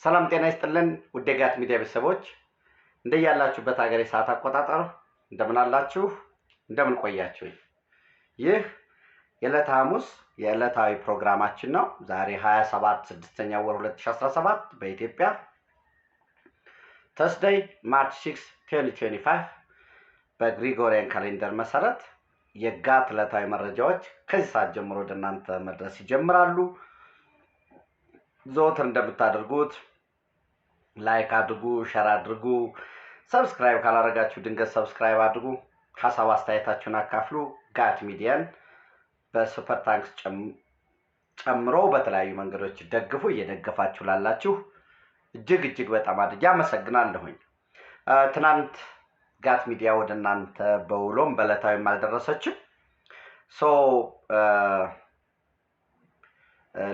ሰላም ጤና ይስጥልን ውድ የጋት ሚዲያ ቤተሰቦች እንደያላችሁበት ሀገር ሰዓት አቆጣጠር እንደምን አላችሁ እንደምን ቆያችሁ። ይህ የዕለተ ሐሙስ የዕለታዊ ፕሮግራማችን ነው። ዛሬ 27 6ኛው ወር 2017 በኢትዮጵያ Thursday March 6 2025 በግሪጎሪያን ካሌንደር መሰረት የጋት ዕለታዊ መረጃዎች ከዚህ ሰዓት ጀምሮ ወደ እናንተ መድረስ ይጀምራሉ። ዘወትር እንደምታደርጉት ላይክ አድርጉ፣ ሼር አድርጉ፣ ሰብስክራይብ ካላረጋችሁ ድንገት ሰብስክራይብ አድርጉ፣ ሐሳብ አስተያየታችሁን አካፍሉ። ጋት ሚዲያን በሱፐር ታንክስ ጨምሮ በተለያዩ መንገዶች ደግፉ። እየደገፋችሁ ላላችሁ እጅግ በጣም አድርጌ አመሰግናለሁኝ። ትናንት ጋት ሚዲያ ወደ እናንተ በውሎም በዕለታዊም አልደረሰችም።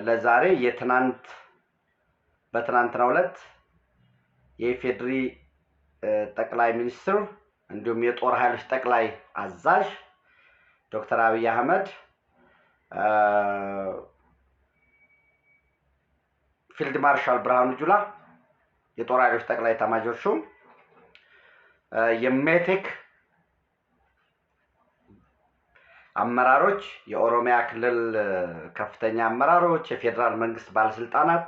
ለዛሬ በትናንትናው ዕለት የኢፌድሪ ጠቅላይ ሚኒስትር እንዲሁም የጦር ኃይሎች ጠቅላይ አዛዥ ዶክተር አብይ አህመድ ፊልድ ማርሻል ብርሃኑ ጁላ የጦር ኃይሎች ጠቅላይ ኤታማዦር ሹም የሜቴክ አመራሮች፣ የኦሮሚያ ክልል ከፍተኛ አመራሮች፣ የፌደራል መንግስት ባለስልጣናት፣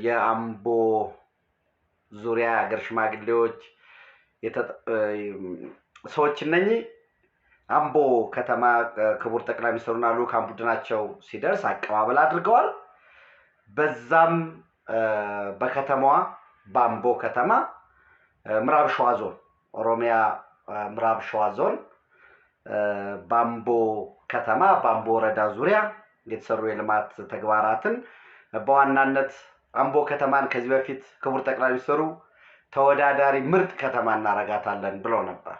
የአምቦ ዙሪያ ሀገር ሽማግሌዎች ሰዎች እነኚህ አምቦ ከተማ ክቡር ጠቅላይ ሚኒስትሩና ልኡካን ቡድናቸው ሲደርስ አቀባበል አድርገዋል። በዛም በከተማዋ በአምቦ ከተማ ምዕራብ ሸዋ ዞን ኦሮሚያ ምዕራብ ሸዋ ዞን በአምቦ ከተማ በአምቦ ወረዳ ዙሪያ የተሰሩ የልማት ተግባራትን በዋናነት አምቦ ከተማን ከዚህ በፊት ክቡር ጠቅላይ ሚኒስትሩ ተወዳዳሪ ምርጥ ከተማ እናረጋታለን ብለው ነበር።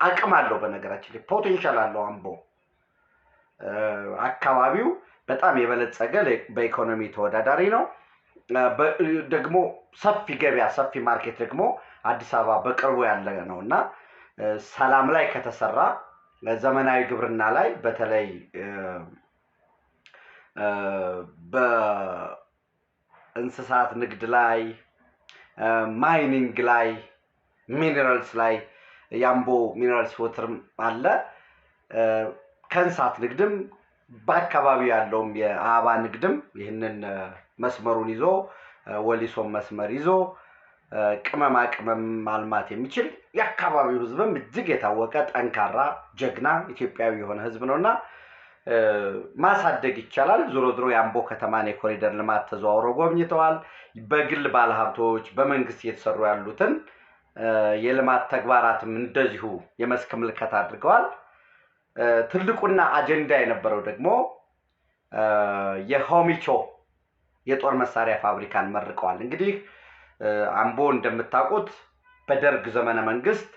አቅም አለው፣ በነገራችን ላይ ፖቴንሻል አለው። አምቦ አካባቢው በጣም የበለጸገ በኢኮኖሚ ተወዳዳሪ ነው። ደግሞ ሰፊ ገበያ ሰፊ ማርኬት ደግሞ አዲስ አበባ በቅርቡ ያለ ነውና ሰላም ላይ ከተሰራ ዘመናዊ ግብርና ላይ በተለይ በእንስሳት ንግድ ላይ ማይኒንግ ላይ ሚነራልስ ላይ የአምቦ ሚነራልስ ወተርም አለ። ከእንስሳት ንግድም በአካባቢው ያለውም የአበባ ንግድም ይህንን መስመሩን ይዞ ወሊሶም መስመር ይዞ ቅመማ ቅመም ማልማት የሚችል የአካባቢው ህዝብም እጅግ የታወቀ ጠንካራ ጀግና ኢትዮጵያዊ የሆነ ህዝብ ነውና ማሳደግ ይቻላል። ዞሮ የአምቦ ከተማን የኮሪደር ልማት ተዘዋውረው ጎብኝተዋል። በግል ባለሀብቶች በመንግስት እየተሰሩ ያሉትን የልማት ተግባራትም እንደዚሁ የመስክ ምልከታ አድርገዋል። ትልቁና አጀንዳ የነበረው ደግሞ የሆሚቾ የጦር መሳሪያ ፋብሪካን መርቀዋል። እንግዲህ አምቦ እንደምታውቁት በደርግ ዘመነ መንግስት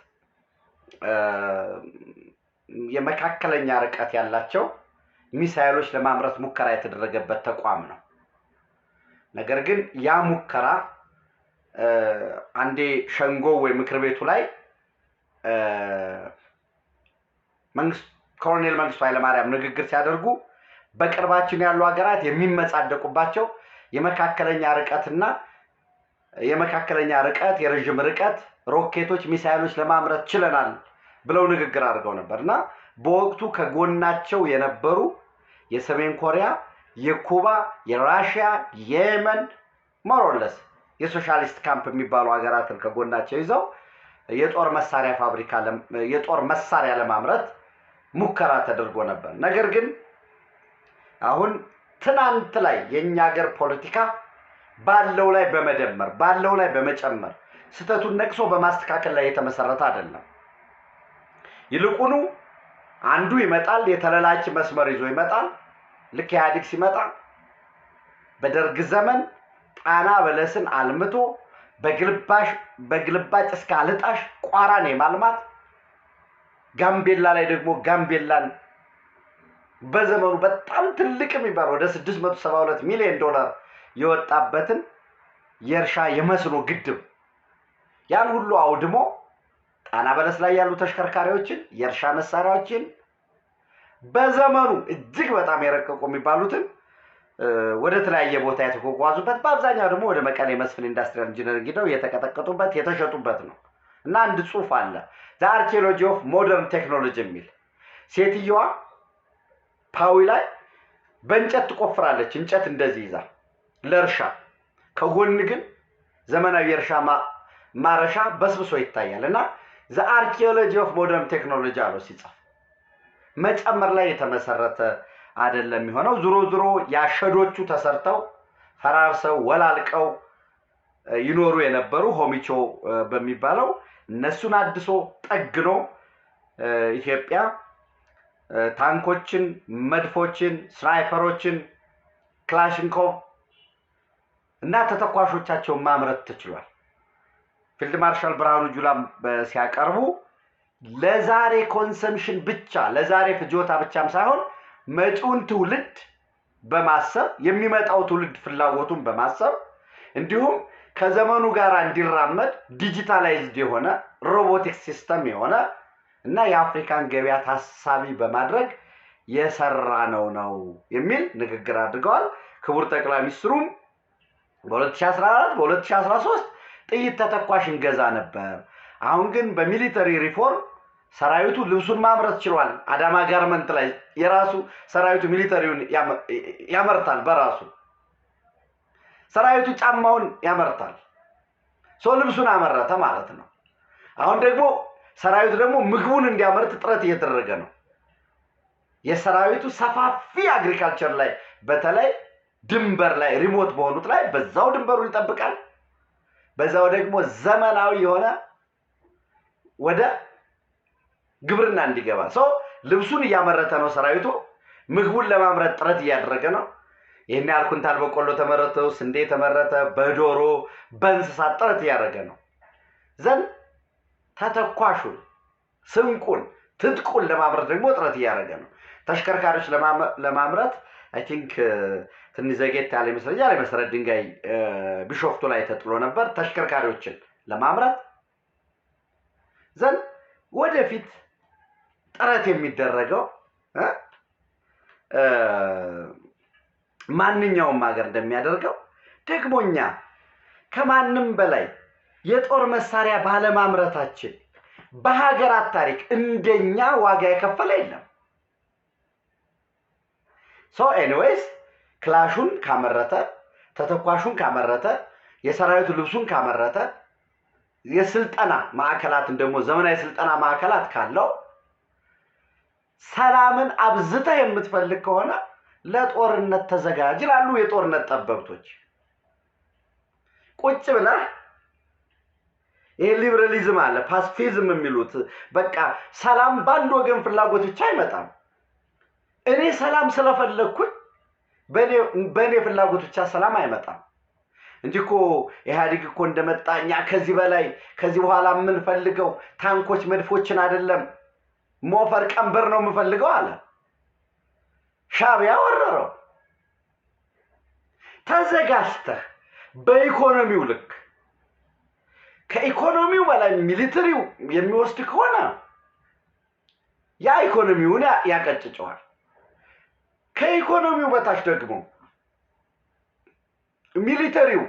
የመካከለኛ ርቀት ያላቸው ሚሳኤሎች ለማምረት ሙከራ የተደረገበት ተቋም ነው። ነገር ግን ያ ሙከራ አንዴ ሸንጎ ወይ ምክር ቤቱ ላይ ኮሎኔል መንግስቱ ኃይለማርያም ንግግር ሲያደርጉ በቅርባችን ያሉ ሀገራት የሚመጻደቁባቸው የመካከለኛ ርቀት የረጅም ርቀት ሮኬቶች ሚሳኤሎች ለማምረት ችለናል ብለው ንግግር አድርገው ነበርና በወቅቱ ከጎናቸው የነበሩ የሰሜን ኮሪያ፣ የኩባ፣ የራሺያ፣ የየመን ሞሮለስ የሶሻሊስት ካምፕ የሚባሉ ሀገራትን ከጎናቸው ይዘው የጦር መሳሪያ ለማምረት ሙከራ ተደርጎ ነበር። ነገር ግን አሁን ትናንት ላይ የኛ ሀገር ፖለቲካ ባለው ላይ በመደመር ባለው ላይ በመጨመር ስተቱን ነቅሶ በማስተካከል ላይ የተመሰረተ አይደለም። ይልቁኑ አንዱ ይመጣል፣ የተለላጭ መስመር ይዞ ይመጣል። ልክ ኢህአዴግ ሲመጣ በደርግ ዘመን ጣና በለስን አልምቶ በግልባጭ እስከ አልጣሽ ቋራን የማልማት ጋምቤላ ላይ ደግሞ ጋምቤላን በዘመኑ በጣም ትልቅ የሚባል ወደ 672 ሚሊዮን ዶላር የወጣበትን የእርሻ የመስኖ ግድብ ያን ሁሉ አውድሞ ጣና በለስ ላይ ያሉ ተሽከርካሪዎችን የእርሻ መሳሪያዎችን በዘመኑ እጅግ በጣም የረቀቁ የሚባሉትን ወደ ተለያየ ቦታ የተጓጓዙበት በአብዛኛው ደግሞ ወደ መቀሌ መስፍን ኢንዱስትሪያል ኢንጂነሪንግ ሄደው የተቀጠቀጡበት የተሸጡበት ነው። እና አንድ ጽሑፍ አለ ዘ አርኪኦሎጂ ኦፍ ሞደርን ቴክኖሎጂ የሚል ሴትየዋ ፓዊ ላይ በእንጨት ትቆፍራለች። እንጨት እንደዚህ ይዛ ለእርሻ ከጎን ግን ዘመናዊ የእርሻ ማረሻ በስብሶ ይታያል። እና ዘ አርኪኦሎጂ ኦፍ ሞደርን ቴክኖሎጂ አለው ሲጻፍ መጨመር ላይ የተመሰረተ አይደለም የሚሆነው። ዙሮ ያሸዶቹ ተሰርተው ፈራርሰው ወላልቀው ይኖሩ የነበሩ ሆሚቾ በሚባለው እነሱን አድሶ ጠግኖ ኢትዮጵያ ታንኮችን፣ መድፎችን፣ ስናይፐሮችን፣ ክላሽንኮቭ እና ተተኳሾቻቸውን ማምረት ተችሏል። ፊልድ ማርሻል ብርሃኑ ጁላ ሲያቀርቡ ለዛሬ ኮንሰምሽን ብቻ ለዛሬ ፍጆታ ብቻም ሳይሆን መጪውን ትውልድ በማሰብ የሚመጣው ትውልድ ፍላጎቱን በማሰብ እንዲሁም ከዘመኑ ጋር እንዲራመድ ዲጂታላይዝድ የሆነ ሮቦቲክስ ሲስተም የሆነ እና የአፍሪካን ገበያ ታሳቢ በማድረግ የሰራ ነው የሚል ንግግር አድርገዋል። ክቡር ጠቅላይ ሚኒስትሩም በ2014 በ2013 ጥይት ተተኳሽ እንገዛ ነበር። አሁን ግን በሚሊተሪ ሪፎርም ሰራዊቱ ልብሱን ማምረት ችሏል። አዳማ ጋርመንት ላይ የራሱ ሰራዊቱ ሚሊተሪውን ያመርታል። በራሱ ሰራዊቱ ጫማውን ያመርታል። ልብሱን አመረተ ማለት ነው። አሁን ደግሞ ሰራዊቱ ደግሞ ምግቡን እንዲያመርት ጥረት እየተደረገ ነው። የሰራዊቱ ሰፋፊ አግሪካልቸር ላይ በተለይ ድንበር ላይ ሪሞት በሆኑት ላይ በዛው ድንበሩን ይጠብቃል። በዛው ደግሞ ዘመናዊ የሆነ ወደ ግብርና እንዲገባ ልብሱን እያመረተ ነው። ሰራዊቱ ምግቡን ለማምረት ጥረት እያደረገ ነው። ይሄን ያህል ኩንታል በቆሎ ተመረተ፣ ስንዴ ተመረተ፣ በዶሮ በእንስሳት ጥረት እያደረገ ነው። ተተኳሹን፣ ስንቁን፣ ትጥቁን ለማምረት ደግሞ ጥረት እያደረገ ነው። ተሽከርካሪዎች ለማምረት አይ ቲንክ ትንሽ ዘጌት ያለ ይመስለኛል። የመሰረት ድንጋይ ቢሾፍቱ ላይ ተጥሎ ነበር ተሽከርካሪዎችን ለማምረት ወደፊት ጥረት የሚደረገው ማንኛውም ሀገር እንደሚያደርገው ደግሞኛ ከማንም በላይ የጦር መሳሪያ ባለማምረታችን በሀገራት ታሪክ እንደኛ ዋጋ የከፈለ የለም። ኤኒዌይስ ክላሹን ካመረተ፣ ተተኳሹን ካመረተ፣ የሰራዊቱ ልብሱን ካመረተ፣ የስልጠና ማዕከላትን ደግሞ ዘመናዊ ስልጠና ማዕከላት ካለው ሰላምን አብዝተህ የምትፈልግ ከሆነ ለጦርነት ተዘጋጅ ይላሉ የጦርነት ጠበብቶች። ቁጭ ብለህ ይሄ ሊበራሊዝም አለ ፓሲፊዝም የሚሉት በቃ ሰላም ባንድ ወገን ፍላጎት ብቻ አይመጣም። እኔ ሰላም ስለፈለኩኝ በእኔ ፍላጎት ብቻ ሰላም አይመጣም እንጂ እኮ ኢህአዴግ እኮ እንደመጣኛ ከዚህ በኋላ የምንፈልገው ታንኮች መድፎችን አይደለም ሞፈር ቀንበር ነው የምፈልገው አለ። ሻዕቢያ ወረረው። ተዘጋጅተህ በኢኮኖሚው ልክ ከኢኮኖሚው በላይ ሚሊተሪው የሚወስድ ከሆነ ያ ኢኮኖሚውን ያቀጭጨዋል። ከኢኮኖሚው በታች ደግሞ ሚሊተሪው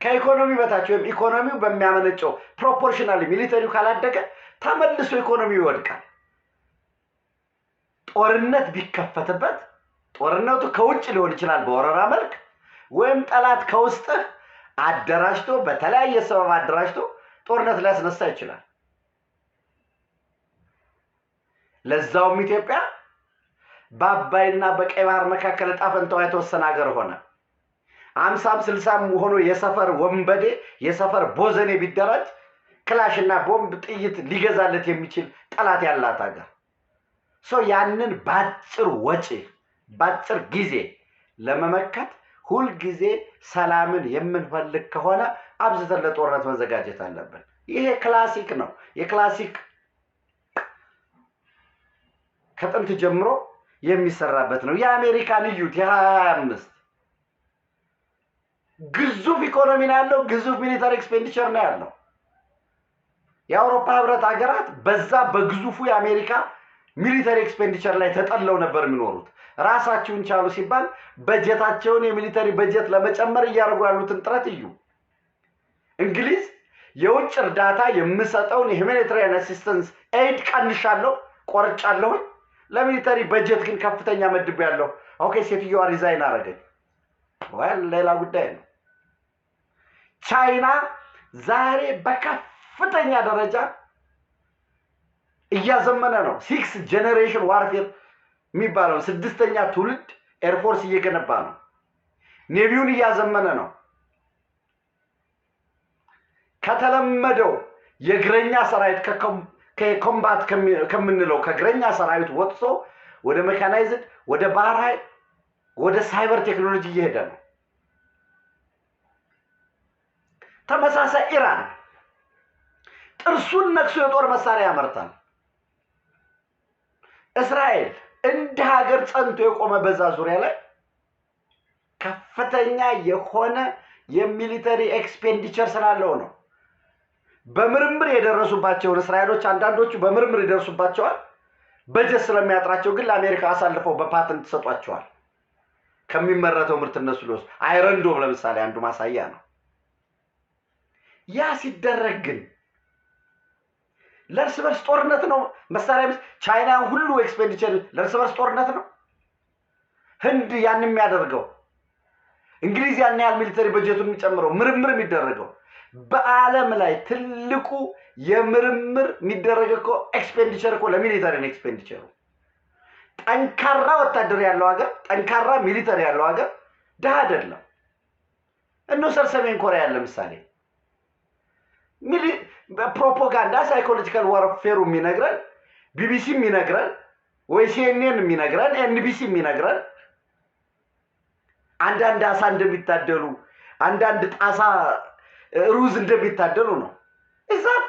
ከኢኮኖሚ በታች ወይም ኢኮኖሚው በሚያመነጨው ፕሮፖርሽናሊ ሚሊተሪው ካላደገ ተመልሶ ኢኮኖሚው ይወድቃል። ጦርነት ቢከፈትበት ጦርነቱ ከውጭ ሊሆን ይችላል በወረራ መልክ ወይም ጠላት ከውስጥ አደራጅቶ በተለያየ ሰበብ አደራጅቶ ጦርነት ሊያስነሳ ይችላል። ለዛውም ኢትዮጵያ በአባይና በቀይ ባህር መካከል ዕጣ ፈንታዋ የተወሰነ ሀገር ሆነ 50-60 ሆኖ የሰፈር ወንበዴ የሰፈር ቦዘኔ ቢደራጅ ክላሽና ቦምብ ጥይት ሊገዛለት የሚችል ጠላት ያላት ሀገር ያንን ባጭር ወጪ ባጭር ጊዜ ለመመከት ሁል ጊዜ ሰላምን የምንፈልግ ከሆነ አብዝተን ለጦርነት መዘጋጀት አለብን። ይሄ ክላሲክ ነው። የክላሲክ ከጥንት ጀምሮ የሚሰራበት ነው። የአሜሪካን እዩት። የ2025 ግዙፍ ኢኮኖሚ ነው ያለው። ግዙፍ ሚሊተሪ ኤክስፔንዲቸር ነው ያለው። የአውሮፓ ህብረት ሀገራት በዛ በግዙፉ የአሜሪካ ሚሊተሪ ኤክስፔንዲቸር ላይ ተጠለው ነበር የሚኖሩት። ራሳቸውን ቻሉ ሲባል በጀታቸውን የሚሊተሪ በጀት ለመጨመር እያደረጉ ያሉትን ጥረት እዩ። እንግሊዝ የውጭ እርዳታ የምሰጠውን የሁማኒታሪያን አሲስተንስ ኤድ ቀንሻለሁ፣ ቆርጫለሁ፣ ለሚሊተሪ በጀት ግን ከፍተኛ መድብ ያለው። ኦኬ፣ ሴትዮዋ ሪዛይን አረገች። ወል ሌላ ጉዳይ ነው። ቻይና ዛሬ በከፍተኛ ደረጃ እያዘመነ ነው። 6 ጄኔሬሽን ዋርፌር የሚባለው 6ኛ ትውልድ ኤርፎርስ እየገነባ ነው። ኔቪውን እያዘመነ ነው። ከተለመደው የእግረኛ ሰራዊት ከኮምባት ከምንለው ከእግረኛ ሰራዊት ወጥቶ ወደ ሜካናይዝድ፣ ወደ ባህር ኃይል፣ ወደ ሳይበር ቴክኖሎጂ እየሄደ ነው። ተመሳሳይ ኢራን ጥርሱን ነክሶ የጦር መሳሪያ ያመርታል። እስራኤል እንደ ሀገር ጸንቶ የቆመ በዛ ዙሪያ ላይ ከፍተኛ የሆነ የሚሊተሪ ኤክስፔንዲቸር ስላለው ነው። በምርምር የደረሱባቸውን እስራኤሎች አንዳንዶቹ በምርምር ይደርሱባቸዋል። በጀት ስለሚያጥራቸው ግን ለአሜሪካ አሳልፈው በፓተንት ሰጧቸዋል። ከሚመረተው ምርት እነሱ ሊወስዱ። አይረንዶም ለምሳሌ አንዱ ማሳያ ነው። ያ ሲደረግ ግን ለእርስ በርስ ጦርነት ነው። መሳሪያ ቻይና ሁሉ ኤክስፔንዲቸር ለእርስ በርስ ጦርነት ነው። ህንድ ያን የሚያደርገው፣ እንግሊዝ ያን ያህል ሚሊተሪ በጀቱን የሚጨምረው፣ ምርምር የሚደረገው በዓለም ላይ ትልቁ የምርምር የሚደረገው እኮ ኤክስፔንዲቸር እኮ ለሚሊተሪ ነው። ኤክስፔንዲቸሩ ጠንካራ ወታደር ያለው ሀገር፣ ጠንካራ ሚሊተሪ ያለው ሀገር ድሃ አይደለም። እንውሰድ ሰሜን ኮሪያ ለምሳሌ። ፕሮፓጋንዳ ሳይኮሎጂካል ዋርፌሩ የሚነግረን ቢቢሲ የሚነግረን ወይ ሲኤንኤን የሚነግረን ኤንቢሲ የሚነግረን አንዳንድ አሳ እንደሚታደሉ አንዳንድ ጣሳ ሩዝ እንደሚታደሉ ነው። እዛት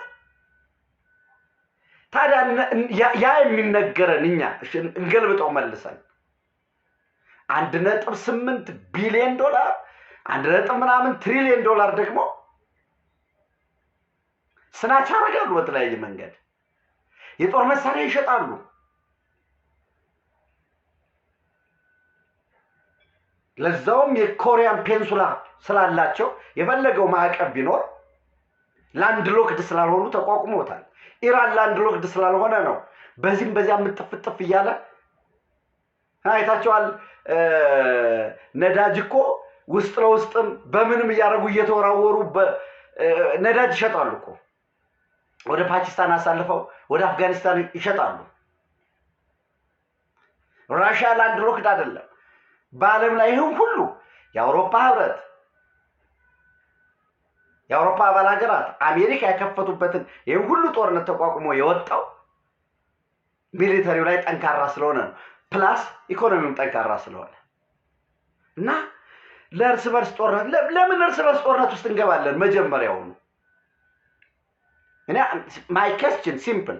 ታዲያ ያ የሚነገረን እኛ እንገልብጠው መልሰን 1.8 ቢሊዮን ዶላር 1 ትሪሊዮን ዶላር ደግሞ ስናቻ ያደርጋሉ። በተለያየ መንገድ የጦር መሳሪያ ይሸጣሉ። ለዛውም የኮሪያን ፔንሱላ ስላላቸው የፈለገው ማዕቀብ ቢኖር ላንድ ሎክድ ስላልሆኑ ተቋቁሞታል። ኢራን ላንድ ሎክድ ስላልሆነ ነው በዚህም በዚያ ምጥፍጥፍ እያለ አይታቸዋል። ነዳጅ እኮ ውስጥ ለውስጥም በምንም እያደረጉ እየተወራወሩ ነዳጅ ይሸጣሉ እኮ። ወደ ፓኪስታን አሳልፈው ወደ አፍጋኒስታን ይሸጣሉ። ራሽያ ላንድ ሎክድ አይደለም። በዓለም ላይ ይህን ሁሉ የአውሮፓ ህብረት፣ የአውሮፓ አባል ሀገራት አሜሪካ የከፈቱበትን ይህን ሁሉ ጦርነት ተቋቁሞ የወጣው ሚሊተሪው ላይ ጠንካራ ስለሆነ ነው። ፕላስ ኢኮኖሚውም ጠንካራ ስለሆነ እና ለእርስ በርስ ጦርነት ለምን እርስ በርስ ጦርነት ውስጥ እንገባለን? መጀመሪያውኑ እኔ ማይ ኩዌስችን ሲምፕል።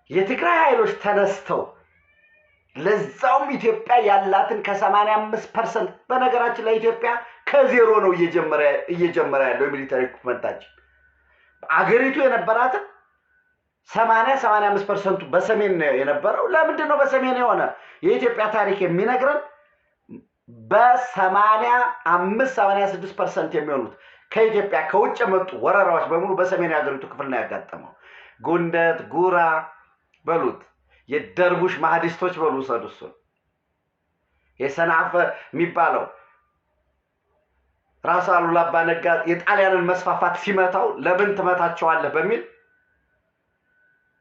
የትግራይ ኃይሎች ተነስተው ለዛውም ኢትዮጵያ ያላትን ከ85% በነገራችን ላይ ኢትዮጵያ ከዜሮ ነው እየጀመረ ያለው የሚሊተሪ ኢኩፕመንታችን። አገሪቱ የነበራትን 85% በሰሜን ነው የነበረው። ለምንድን ነው በሰሜን የሆነ? የኢትዮጵያ ታሪክ የሚነግረን በ86% የሚሆኑት ከኢትዮጵያ ከውጭ የመጡ ወረራዎች በሙሉ በሰሜን የሀገሪቱ ክፍል ነው ያጋጠመው። ጎንደር፣ ጉራ በሉት፣ የደርቡሽ ማህዲስቶች በሉ ሰዱሱን የሰናፈ የሚባለው ራስ አሉላ አባ ነጋ የጣሊያንን መስፋፋት ሲመታው ለምን ትመታቸዋለህ በሚል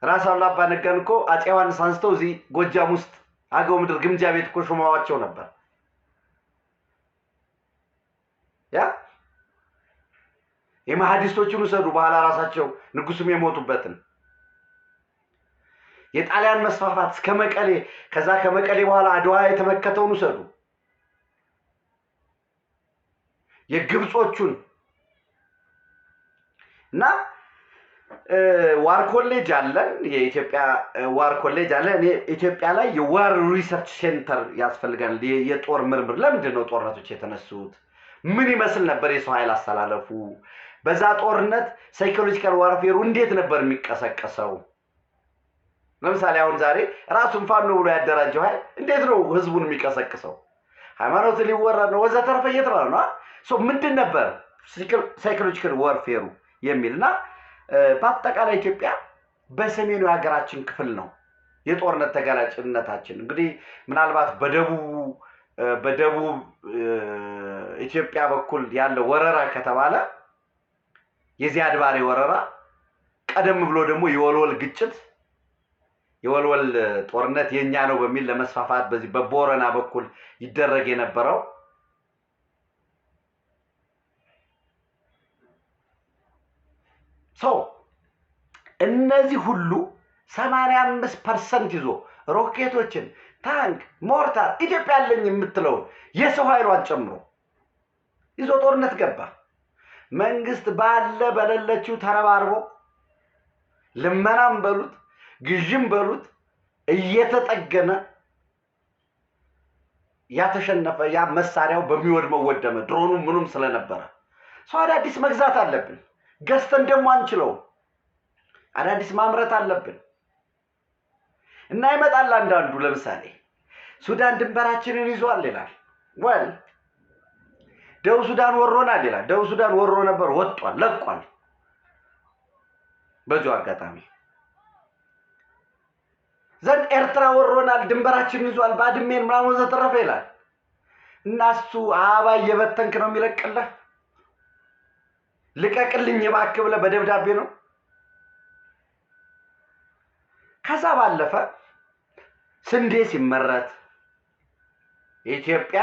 ራስ አሉላ አባ ነጋን እኮ አፄ ዮሐንስ አንስተው እዚህ ጎጃም ውስጥ አገው ምድር ግምጃ ቤት እኮ ሾመዋቸው ነበር። ያ የማህዲስቶቹን ሰዱ በኋላ ራሳቸው ንጉሱም የሞቱበትን የጣሊያን መስፋፋት እስከ መቀሌ፣ ከዛ ከመቀሌ በኋላ አድዋ የተመከተውን ሰዱ። የግብጾቹን እና ዋር ኮሌጅ አለን የኢትዮጵያ ዋር ኮሌጅ አለ እኔ ኢትዮጵያ ላይ የዋር ሪሰርች ሴንተር ያስፈልጋል የጦር ምርምር ለምንድን ነው ጦርነቶች የተነሱት ምን ይመስል ነበር የሰው ኃይል አስተላለፉ በዛ ጦርነት ሳይኮሎጂካል ዋርፌሩ እንዴት ነበር የሚቀሰቀሰው ለምሳሌ አሁን ዛሬ ራሱን ፋኖ ብሎ ያደራጀው ኃይል እንዴት ነው ህዝቡን የሚቀሰቅሰው ሃይማኖት ሊወራ ነው ወዘተርፈ እየተባለ ነው ሶ ምንድን ነበር ሳይኮሎጂካል ዋርፌሩ የሚልና በአጠቃላይ ኢትዮጵያ በሰሜኑ ሀገራችን ክፍል ነው የጦርነት ተጋላጭነታችን እንግዲህ ምናልባት በደቡብ ኢትዮጵያ በኩል ያለው ወረራ ከተባለ የዚያድ ባሬ ወረራ ቀደም ብሎ ደግሞ የወልወል ግጭት የወልወል ጦርነት የኛ ነው በሚል ለመስፋፋት በዚህ በቦረና በኩል ይደረግ የነበረው ሶ እነዚህ ሁሉ 85% ይዞ ሮኬቶችን ታንክ ሞርታር ኢትዮጵያ ያለኝ የምትለው የሰው ኃይሏን ጨምሮ ይዞ ጦርነት ገባ መንግስት ባለ በለለችው ተረባርቦ ልመናም በሉት ግዥም በሉት እየተጠገነ ያተሸነፈ ያ መሳሪያው በሚወድመው ወደመ ድሮኑ ምኑም ስለነበረ ሰው አዳዲስ መግዛት አለብን ገዝተን ደግሞ አንችለው አዳዲስ ማምረት አለብን እና ይመጣል አንዳንዱ ለምሳሌ ሱዳን ድንበራችንን ይዟል ይላል ወል ደቡብ ሱዳን ወሮናል ይላል ደቡብ ሱዳን ወሮ ነበር ወጥቷል ለቋል በዚሁ አጋጣሚ ዘን ኤርትራ ወሮናል ድንበራችንን ይዟል ባድሜን ምናምን ዘተረፈ ይላል እናሱ አባ የበተንክ ነው የሚለቅልህ ልቀቅልኝ እባክህ ብለህ በደብዳቤ ነው ከዛ ባለፈ ስንዴ ሲመረት ኢትዮጵያ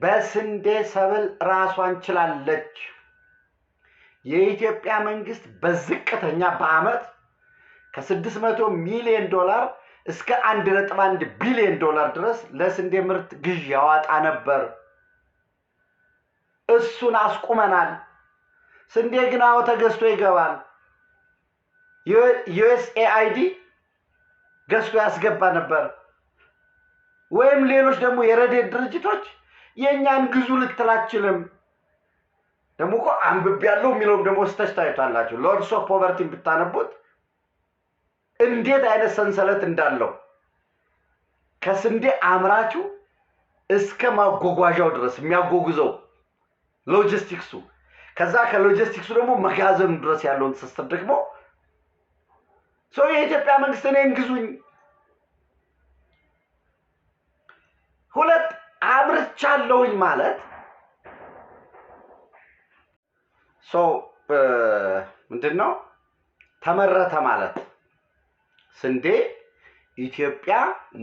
በስንዴ ሰብል ራሷን ችላለች የኢትዮጵያ መንግስት በዝቅተኛ በአመት ከ$600 ሚሊዮን እስከ $1.1 ቢሊዮን ድረስ ለስንዴ ምርት ግዥ ያዋጣ ነበር እሱን አስቁመናል ስንዴ ግን አዎ ተገዝቶ ይገባል USAID ገዝቶ ያስገባ ነበር ወይም ሌሎች ደግሞ የረድኤት ድርጅቶች የኛን ግዙ ልትላችልም ደግሞ እኮ አንብብ ያለው የሚለው ደግሞ ስተሽታይቷላችሁ ሎርድስ ኦፍ ፖቨርቲ ብታነቡት እንዴት አይነት ሰንሰለት እንዳለው ከስንዴ አምራቹ እስከ ማጓጓዣው ድረስ የሚያጓጉዘው ሎጂስቲክሱ ከዛ ከሎጂስቲክሱ ደግሞ መጋዘኑ ድረስ ያለውን ትስስር ደግሞ የኢትዮጵያ መንግስት እኔን ግዙኝ ሁለት አምርቻለሁኝ ማለት ምንድነው ተመረተ ማለት ስንዴ ኢትዮጵያ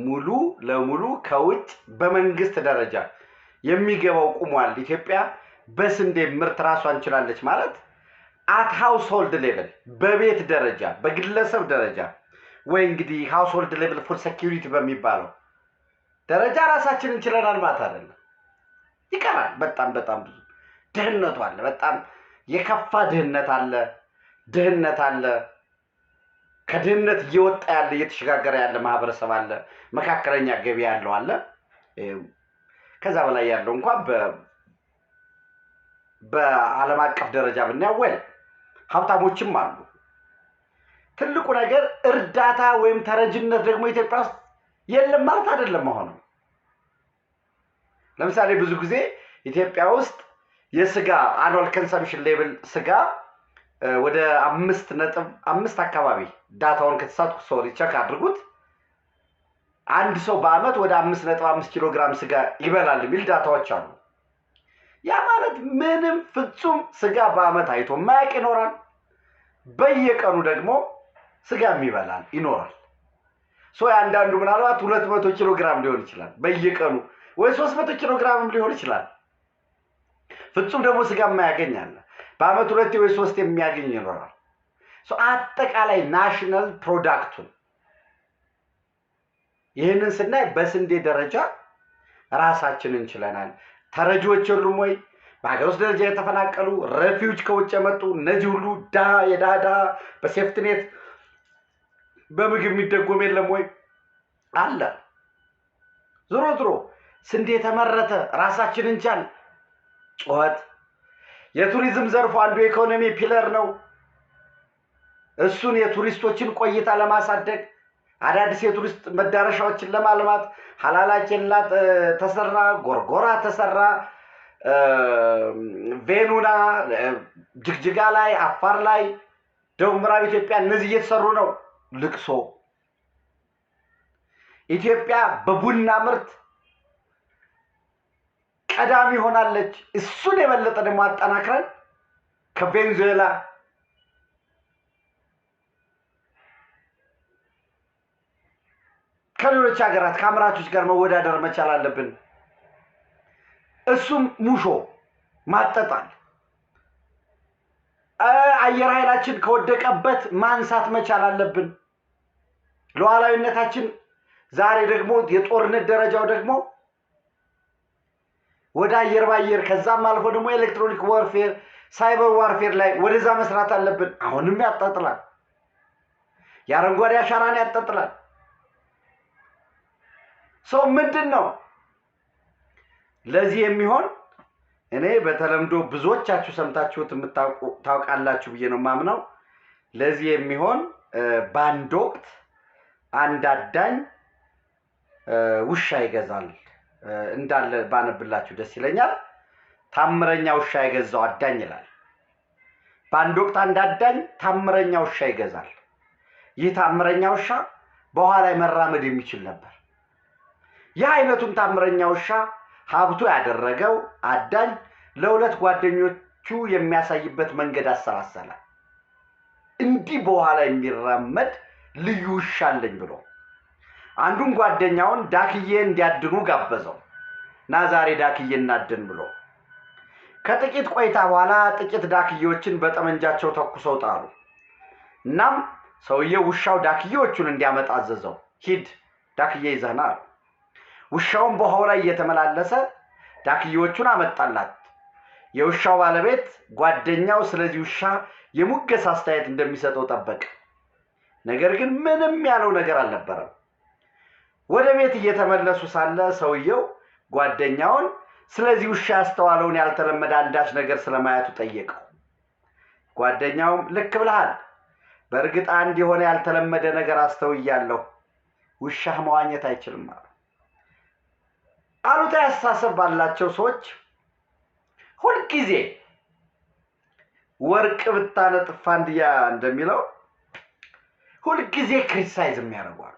ሙሉ ለሙሉ ከውጭ በመንግስት ደረጃ የሚገባው ቁሟል ኢትዮጵያ በስንዴ ምርት ራሷን ችላለች ማለት at household level በቤት ደረጃ በግለሰብ ደረጃ ወይ እንግዲህ household level for security በሚባለው ደረጃ ራሳችንን ችለናል ማለት አይደለም ይቀራል በጣም ብዙ ድህነት አለ በጣም የከፋ ድህነት አለ ከድህነት እየወጣ ያለ እየተሸጋገረ ያለ ማህበረሰብ አለ መካከለኛ ገቢ ያለው አለ ከዛ በላይ ያለው እንኳን በዓለም አቀፍ ደረጃ ብናያወል ሀብታሞችም አሉ ትልቁ ነገር እርዳታ ወይም ተረጅነት ደግሞ ኢትዮጵያ ውስጥ የለም ማለት አይደለም አሁን ለምሳሌ ብዙ ጊዜ ኢትዮጵያ ውስጥ የስጋ annual consumption level ስጋ ወደ 5.5 አካባቢ ዳታውን ከተሳትኩ ሶሪ ቼክ አድርጉት አንድ ሰው በአመት ወደ 5.5 ኪሎ ግራም ስጋ ይበላል የሚል ዳታዎች አሉ ያ ማለት ምንም ፍጹም ስጋ በአመት አይቶ ማያቅ ይኖራል በየቀኑ ደግሞ ስጋ የሚበላል ይኖራል አንዳንዱ ምናልባት 200 ኪሎ ግራም ሊሆን ይችላል በየቀኑ ወይ 300 ኪሎ ግራም ሊሆን ይችላል ፍጹም ደግሞ ስጋ የማያገኛል በአመት 2 ወይ 3 የሚያገኝ ይኖራል አጠቃላይ ናሽናል ፕሮዳክቱን ይሄንን ስናይ በስንዴ ደረጃ ራሳችንን ችለናል ተረጂዎች የሉም ወይ? በሀገር ውስጥ ደረጃ የተፈናቀሉ ረፊውጅ ከውጭ የመጡ እነዚህ ሁሉ የድሃ በሴፍትኔት በምግብ የሚደጎም የለም ወይ? አለ። ዞሮ ዞሮ ስንዴ ተመረተ፣ ራሳችንን ቻል ጩኸት። የቱሪዝም ዘርፉ አንዱ የኢኮኖሚ ፒለር ነው። እሱን የቱሪስቶችን ቆይታ ለማሳደግ አዳዲስ የቱሪስት መዳረሻዎችን ለማልማት ሀላላ ኬላ ተሰራ፣ ጎርጎራ ተሰራ፣ ቬኑና ጅግጅጋ ላይ፣ አፋር ላይ፣ ደቡብ ምዕራብ ኢትዮጵያ እነዚህ እየተሰሩ ነው። ልቅሶ ኢትዮጵያ በቡና ምርት ቀዳሚ ሆናለች። እሱን የበለጠ ደግሞ አጠናክረን ከቬንዙዌላ ከሌሎች ሀገራት ከአምራቾች ጋር መወዳደር መቻል አለብን። እሱም ሙሾ ማጠጣል አየር ኃይላችን ከወደቀበት ማንሳት መቻል አለብን። ሉዓላዊነታችን ዛሬ ደግሞ የጦርነት ደረጃው ደግሞ ወደ አየር ባየር ከዛም አልፎ ደግሞ ኤሌክትሮኒክ ዋርፌር ሳይበር ዋርፌር ላይ ወደዛ መስራት አለብን። አሁንም ያጣጥላል። የአረንጓዴ አሻራን ያጣጥላል። ሰው ምንድን ነው ለዚህ የሚሆን? እኔ በተለምዶ ብዙዎቻችሁ ሰምታችሁት ታውቃላችሁ ብዬ ነው ማምነው። ለዚህ የሚሆን በአንድ ወቅት አንድ አዳኝ ውሻ ይገዛል እንዳለ ባነብላችሁ ደስ ይለኛል። ታምረኛ ውሻ የገዛው አዳኝ ይላል። በአንድ ወቅት አንድ አዳኝ ታምረኛ ውሻ ይገዛል። ይህ ታምረኛ ውሻ በኋላ ላይ መራመድ የሚችል ነበር። ይህ አይነቱን ታምረኛ ውሻ ሀብቱ ያደረገው አዳኝ ለሁለት ጓደኞቹ የሚያሳይበት መንገድ አሰላሰለ። እንዲህ በኋላ የሚራመድ ልዩ ውሻ አለኝ ብሎ አንዱን ጓደኛውን ዳክዬ እንዲያድኑ ጋበዘው እና ዛሬ ዳክዬ እናድን ብሎ ከጥቂት ቆይታ በኋላ ጥቂት ዳክዬዎችን በጠመንጃቸው ተኩሰው ጣሉ። እናም ሰውየው ውሻው ዳክዬዎቹን እንዲያመጣ አዘዘው። ሂድ ዳክዬ ይዘህና አለ። ውሻውን በውሃው ላይ እየተመላለሰ ዳክዬዎቹን አመጣላት። የውሻው ባለቤት ጓደኛው ስለዚህ ውሻ የሙገስ አስተያየት እንደሚሰጠው ጠበቀ። ነገር ግን ምንም ያለው ነገር አልነበረም። ወደ ቤት እየተመለሱ ሳለ ሰውየው ጓደኛውን ስለዚህ ውሻ ያስተዋለውን ያልተለመደ አንዳች ነገር ስለማየቱ ጠየቀው። ጓደኛውም ልክ ብለሃል፣ በእርግጥ አንድ የሆነ ያልተለመደ ነገር አስተውያለሁ። ውሻህ መዋኘት አይችልም አለ። አሉታዊ አስተሳሰብ ባላቸው ሰዎች ሁልጊዜ ወርቅ ብታነጥፍ ፋንድያ እንደሚለው ሁልጊዜ ክሪቲሳይዝ የሚያደርጓሉ።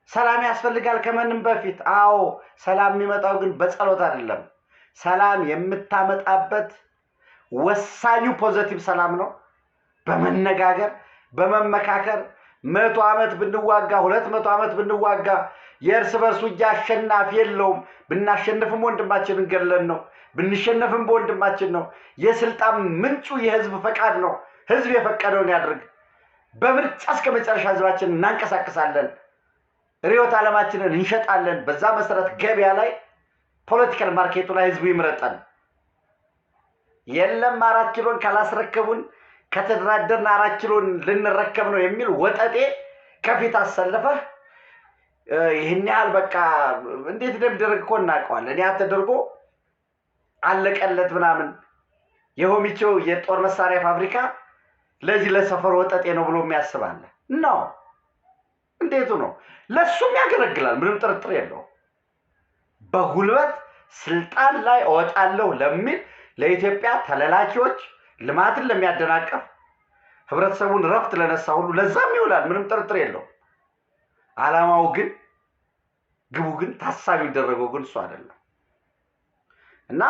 ሰላም ያስፈልጋል ከምንም በፊት። አዎ ሰላም የሚመጣው ግን በጸሎት አይደለም። ሰላም የምታመጣበት ወሳኙ ፖዚቲቭ ሰላም ነው በመነጋገር በመመካከር። 100 ዓመት ብንዋጋ 200 ዓመት ብንዋጋ የእርስ በርሱ አሸናፊ የለውም። ብናሸንፍም ወንድማችንን ገለን ነው፣ ብንሸነፍም በወንድማችን ነው። የስልጣን ምንጩ የህዝብ ፈቃድ ነው። ህዝብ የፈቀደውን ያድርግ። በምርጫ እስከ መጨረሻ ህዝባችንን እናንቀሳቀሳለን፣ ርዕዮተ ዓለማችንን እንሸጣለን። በዛ መሰረት ገበያ ላይ ፖለቲካል ማርኬቱ ላይ ህዝቡ ይምረጠን። የለም 4 ኪሎን ካላስረከቡን ከተደራደርን 4 ኪሎን ልንረከብ ነው የሚል ወጠጤ ከፊት አሰልፈህ ይህን ያህል በቃ እንዴት እንደሚደረግ እኮ እናውቀዋለን። ያ ተደርጎ አለቀለት ምናምን። የሆሚቾ የጦር መሳሪያ ፋብሪካ ለዚህ ለሰፈር ወጠጤ ነው ብሎ የሚያስባለ ነው። እንዴቱ ነው? ለሱም ያገለግላል፣ ምንም ጥርጥር የለው። በጉልበት ስልጣን ላይ እወጣለሁ ለሚል ለኢትዮጵያ ተለላኪዎች፣ ልማትን ለሚያደናቀፍ፣ ህብረተሰቡን ረፍት ለነሳ ሁሉ ለዛም ይውላል፣ ምንም ጥርጥር የለው። ዓላማው ግን ግቡ ግን ታሳቢ የሚደረገው ግን እሱ አይደለም። እና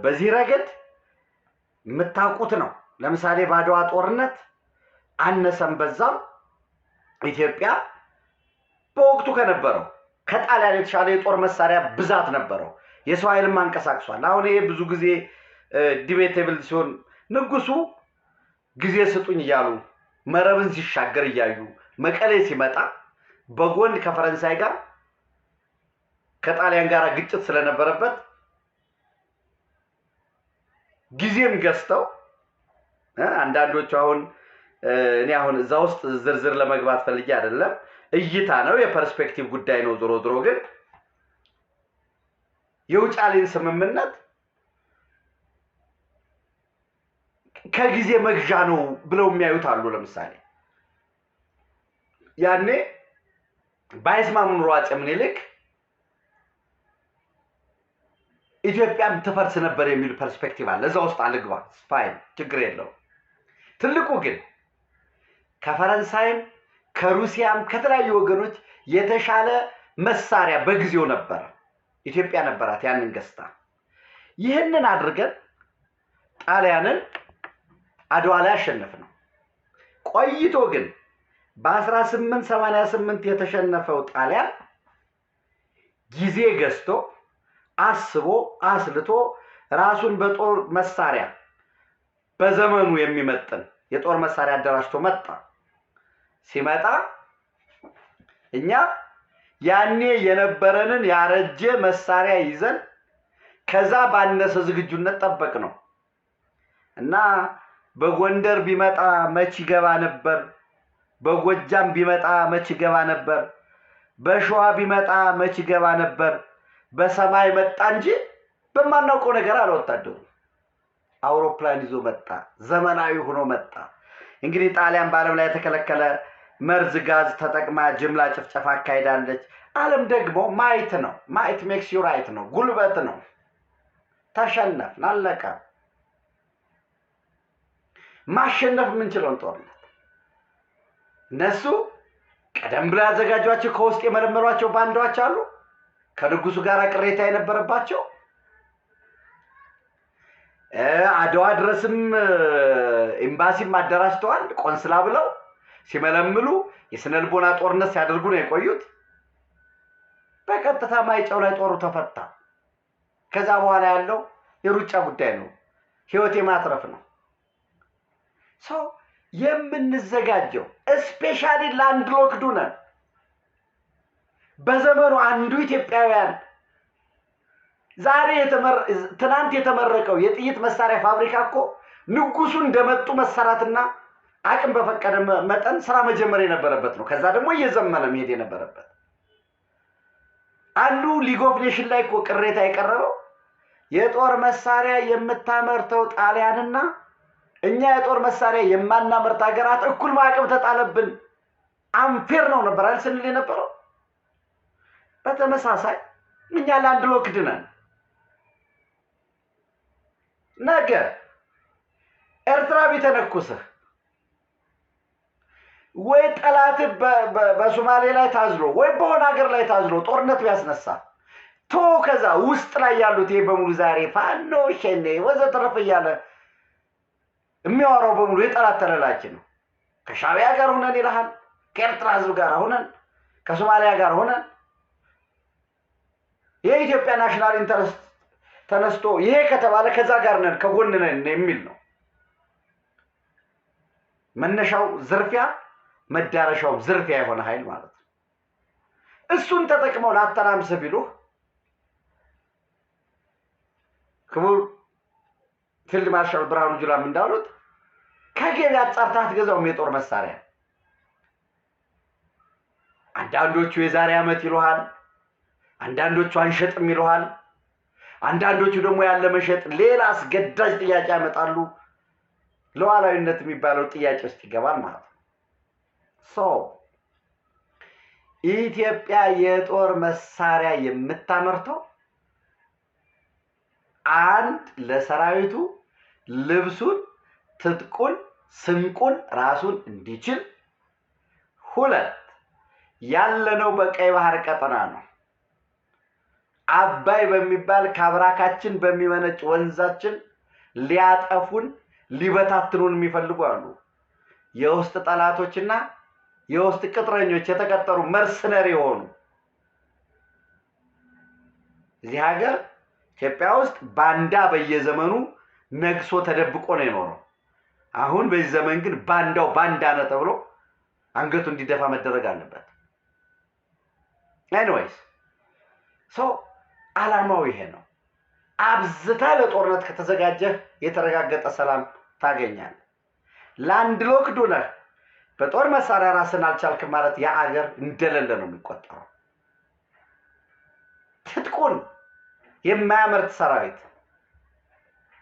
በዚህ ረገድ የምታውቁት ነው። ለምሳሌ ባድዋ ጦርነት አነሰም በዛም ኢትዮጵያ በወቅቱ ከነበረው ከጣሊያን የተሻለ የጦር መሳሪያ ብዛት ነበረው። የሰው ኃይልም አንቀሳቅሷል። አሁን ይሄ ብዙ ጊዜ ዲቤቴብል ሲሆን ንጉሱ ጊዜ ስጡኝ እያሉ መረብን ሲሻገር እያዩ መቀሌ ሲመጣ በጎን ከፈረንሳይ ጋር ከጣሊያን ጋር ግጭት ስለነበረበት ጊዜም ገዝተው አንዳንዶቹ አሁን እኔ አሁን እዛ ውስጥ ዝርዝር ለመግባት ፈልጌ አይደለም፣ እይታ ነው፣ የፐርስፔክቲቭ ጉዳይ ነው። ዞሮ ዞሮ ግን የውጫሌን ስምምነት ከጊዜ መግዣ ነው ብለው የሚያዩት አሉ። ለምሳሌ ያኔ ባይስማሙ ኑሮ አፄ ምኒልክ ኢትዮጵያም ትፈርስ ነበር የሚል ፐርስፔክቲቭ አለ። እዛ ውስጥ አልግባ፣ ፋይን፣ ችግር የለው። ትልቁ ግን ከፈረንሳይም ከሩሲያም ከተለያዩ ወገኖች የተሻለ መሳሪያ በጊዜው ነበር፣ ኢትዮጵያ ነበራት ያንን ገዝታ። ይህንን አድርገን ጣሊያንን አድዋ ላይ አሸነፍነው። ቆይቶ ግን በ1888 የተሸነፈው ጣሊያን ጊዜ ገዝቶ አስቦ አስልቶ ራሱን በጦር መሳሪያ በዘመኑ የሚመጥን የጦር መሳሪያ አደራጅቶ መጣ። ሲመጣ እኛ ያኔ የነበረንን ያረጀ መሳሪያ ይዘን ከዛ ባነሰ ዝግጁነት ጠበቅ ነው እና በጎንደር ቢመጣ መች ይገባ ነበር፣ በጎጃም ቢመጣ መች ይገባ ነበር፣ በሸዋ ቢመጣ መች ይገባ ነበር። በሰማይ መጣ እንጂ በማናውቀው ነገር አልወጣደው። አውሮፕላን ይዞ መጣ፣ ዘመናዊ ሆኖ መጣ። እንግዲህ ጣሊያን በዓለም ላይ የተከለከለ መርዝ ጋዝ ተጠቅማ ጅምላ ጭፍጨፋ አካሂዳለች። ዓለም ደግሞ ማይት ነው፣ ማይት ሜክስ ዩ ራይት ነው፣ ጉልበት ነው። ተሸነፍን፣ አለቀ። ማሸነፍ የምንችለውን ጦርነት እነሱ ቀደም ብለው ያዘጋጇቸው ከውስጥ የመለመሏቸው ባንዳዎች አሉ፣ ከንጉሱ ጋር ቅሬታ የነበረባቸው አድዋ ድረስም ኤምባሲም አደራጅተዋል። ቆንስላ ብለው ሲመለምሉ የስነ ልቦና ጦርነት ሲያደርጉ ነው የቆዩት። በቀጥታ ማይጨው ላይ ጦሩ ተፈታ። ከዛ በኋላ ያለው የሩጫ ጉዳይ ነው፣ ህይወት የማትረፍ ነው። ሰው የምንዘጋጀው ስፔሻሊ ላንድ ሎክድ ነን። በዘመኑ አንዱ ኢትዮጵያውያን ዛሬ ትናንት የተመረቀው የጥይት መሳሪያ ፋብሪካ እኮ ንጉሱ እንደመጡ መሰራትና አቅም በፈቀደ መጠን ስራ መጀመር የነበረበት ነው። ከዛ ደግሞ እየዘመነ መሄድ የነበረበት አንዱ ሊግ ኦፍ ኔሽን ላይ እኮ ቅሬታ የቀረበው የጦር መሳሪያ የምታመርተው ጣሊያንና እኛ የጦር መሳሪያ የማናመርት ሀገራት እኩል ማዕቀብ ተጣለብን፣ አንፌር ነው ነበር አይደል ስንል የነበረው። በተመሳሳይ እኛ ላንድ ሎክድ ነን። ነገ ኤርትራ ቢተነኩስህ ወይ ጠላት በሶማሌ ላይ ታዝሎ ወይ በሆነ ሀገር ላይ ታዝሎ ጦርነት ቢያስነሳ ከዛ ውስጥ ላይ ያሉት ይሄ በሙሉ ዛሬ ፋኖ ሸኔ ወዘተረፈ እያለ የሚያወራው በሙሉ የጠላት ተለላችን ነው። ከሻዕቢያ ጋር ሆነን ይልሃል፣ ከኤርትራ ህዝብ ጋር ሆነን፣ ከሶማሊያ ጋር ሆነን የኢትዮጵያ ናሽናል ኢንተረስት ተነስቶ ይሄ ከተባለ ከዛ ጋር ነን ከጎን ነን የሚል ነው። መነሻው ዝርፊያ መዳረሻው ዝርፊያ የሆነ ኃይል ማለት ነው። እሱን ተጠቅመው ላተራምስ ቢሉህ ክቡር ፊልድ ማርሻል ብርሃኑ ጁላም እንዳሉት ከገበያ አጣርተህ አትገዛውም የጦር መሳሪያ። አንዳንዶቹ የዛሬ ዓመት ይሉሃል፣ አንዳንዶቹ አንሸጥም ይሉሃል፣ አንዳንዶቹ ደግሞ ያለ መሸጥ ሌላ አስገዳጅ ጥያቄ ያመጣሉ። ሉዓላዊነት የሚባለው ጥያቄ ውስጥ ይገባል ማለት ነው። ኢትዮጵያ የጦር መሳሪያ የምታመርተው አንድ ለሰራዊቱ ልብሱን፣ ትጥቁን፣ ስንቁን ራሱን እንዲችል፣ ሁለት ያለነው በቀይ ባህር ቀጠና ነው። አባይ በሚባል ካብራካችን በሚመነጭ ወንዛችን ሊያጠፉን ሊበታትኑን የሚፈልጉ አሉ። የውስጥ ጠላቶችና የውስጥ ቅጥረኞች የተቀጠሩ መርሰነሪ የሆኑ እዚህ ሀገር ኢትዮጵያ ውስጥ ባንዳ በየዘመኑ ነግሶ ተደብቆ ነው የኖረው። አሁን በዚህ ዘመን ግን ባንዳው ባንዳ ነው ተብሎ አንገቱ እንዲደፋ መደረግ አለበት። ኤኒዌይስ ሰው ዓላማው ይሄ ነው። አብዝታ ለጦርነት ከተዘጋጀህ የተረጋገጠ ሰላም ታገኛለህ። ላንድ ሎክድ ነህ በጦር መሳሪያ ራስን አልቻልክም ማለት ያ አገር እንደሌለ ነው የሚቆጠረው። ትጥቁን የማያመርት ሰራዊት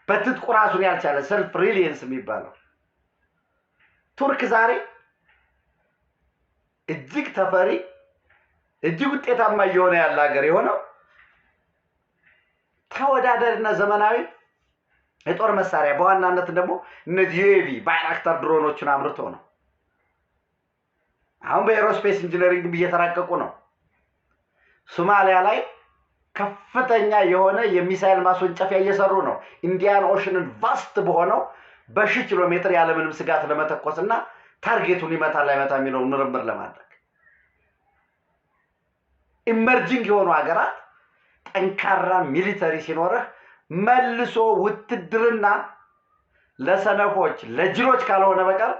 በትጥቁ ራሱን ያልቻለ ሰልፍ ሪሊየንስ የሚባለው ቱርክ ዛሬ እጅግ ተፈሪ እጅግ ውጤታማ እየሆነ ያለ ሀገር የሆነው ተወዳዳሪና ዘመናዊ የጦር መሳሪያ በዋናነት ደግሞ እነዚህ ዩኤቪ ባይራክታር ድሮኖችን አምርቶ ነው። አሁን በኤሮስፔስ ኢንጂነሪንግ እየተራቀቁ ነው። ሶማሊያ ላይ ከፍተኛ የሆነ የሚሳኤል ማስወንጨፊያ እየሰሩ ነው። ኢንዲያን ኦሽንን ቫስት በሆነው በሺህ ኪሎ ሜትር ያለምንም ስጋት ለመተኮስና ታርጌቱን ይመታል አይመታም የሚለውን ምርምር ለማድረግ ኢመርጂንግ የሆኑ ሀገራት ጠንካራ ሚሊተሪ ሲኖርህ መልሶ ውትድርና ለሰነፎች ለጅሎች ካልሆነ በቀር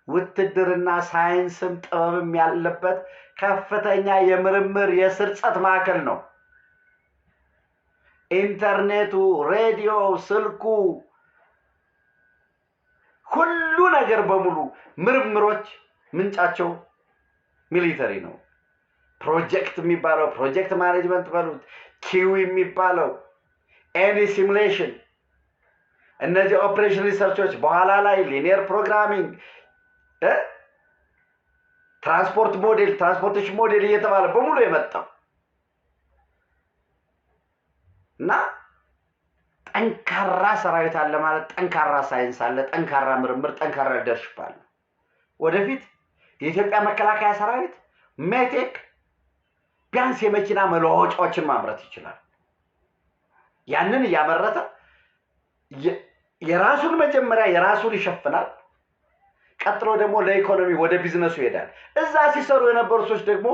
ውትድርና ሳይንስም ጥበብም ያለበት ከፍተኛ የምርምር የስርጸት ማዕከል ነው። ኢንተርኔቱ፣ ሬዲዮ፣ ስልኩ፣ ሁሉ ነገር በሙሉ ምርምሮች ምንጫቸው ሚሊተሪ ነው። ፕሮጀክት የሚባለው ፕሮጀክት ማኔጅመንት በሉት ኪው የሚባለው ኤኒ ሲሙሌሽን እነዚህ ኦፕሬሽን ሪሰርቾች በኋላ ላይ ሊኒየር ፕሮግራሚንግ ትራንስፖርቴሽን ሞዴል እየተባለ በሙሉ የመጣው እና ጠንካራ ሰራዊት አለ ማለት ጠንካራ ሳይንስ አለ፣ ጠንካራ ምርምር፣ ጠንካራ ሊደርሺፕ አለ። ወደፊት የኢትዮጵያ መከላከያ ሰራዊት ሜቴክ ቢያንስ የመኪና መለዋወጫዎችን ማምረት ይችላል። ያንን እያመረተ የራሱን መጀመሪያ የራሱን ይሸፍናል። ቀጥሎ ደግሞ ለኢኮኖሚ ወደ ቢዝነሱ ይሄዳል። እዛ ሲሰሩ የነበሩ ሰዎች ደግሞ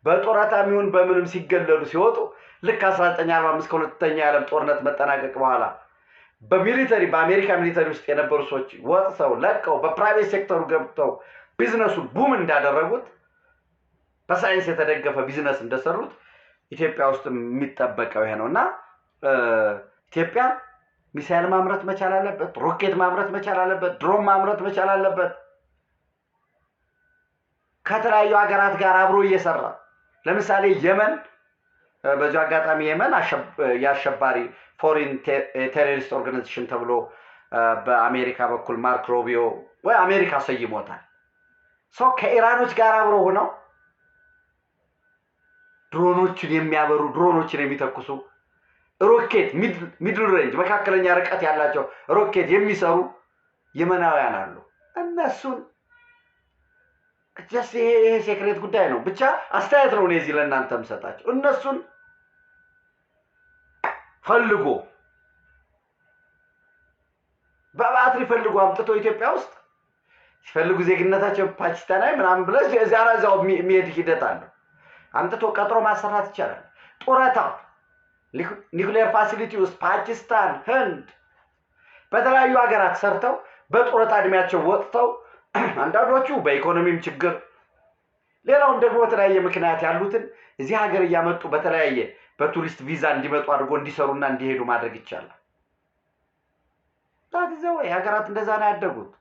በጦራታ የሚሆን በምንም ሲገለሉ ሲወጡ ልክ 1945 ከሁለተኛ የዓለም ጦርነት መጠናቀቅ በኋላ በሚሊተሪ በአሜሪካ ሚሊተሪ ውስጥ የነበሩ ሰዎች ወጥተው ለቀው በፕራይቬት ሴክተሩ ገብተው ቢዝነሱን ቡም እንዳደረጉት በሳይንስ የተደገፈ ቢዝነስ እንደሰሩት ኢትዮጵያ ውስጥ የሚጠበቀው ይሄ ነውና ኢትዮጵያ ሚሳኤል ማምረት መቻል አለበት፣ ሮኬት ማምረት መቻል አለበት፣ ድሮን ማምረት መቻል አለበት። ከተለያዩ ሀገራት ጋር አብሮ እየሰራ ለምሳሌ የመን በዚህ አጋጣሚ የመን የአሸባሪ ፎሪን ቴሮሪስት ኦርጋናይዜሽን ተብሎ በአሜሪካ በኩል ማርክ ሮቢዮ ወይ አሜሪካ ሰይሞታል። ሰው ከኢራኖች ጋር አብሮ ሆነው ድሮኖችን የሚያበሩ ድሮኖችን የሚተኩሱ ሮኬት ሚድል ሬንጅ መካከለኛ ርቀት ያላቸው ሮኬት የሚሰሩ የመናውያን አሉ። እነሱን ይሄ ሴክሬት ጉዳይ ነው። ብቻ አስተያየት ነው እዚህ ለእናንተ የምሰጣቸው። እነሱን ፈልጎ በባትሪ ፈልጎ አምጥቶ ኢትዮጵያ ውስጥ ሲፈልጉ ዜግነታቸው ፓኪስታናዊ ምናምን ብለህ እዚያው የሚሄድ ሂደት አለ። አምጥቶ ቀጥሮ ማሰራት ይቻላል። ጡረታ ኒውክሌር ፋሲሊቲ ውስጥ ፓኪስታን፣ ህንድ በተለያዩ ሀገራት ሰርተው በጡረታ እድሜያቸው ወጥተው አንዳንዶቹ በኢኮኖሚም ችግር ሌላውም ደግሞ በተለያየ ምክንያት ያሉትን እዚህ ሀገር እያመጡ በተለያየ በቱሪስት ቪዛ እንዲመጡ አድርጎ እንዲሰሩና እንዲሄዱ ማድረግ ይቻላል። ታዲያ ሀገራት እንደዛ ነው ያደጉት።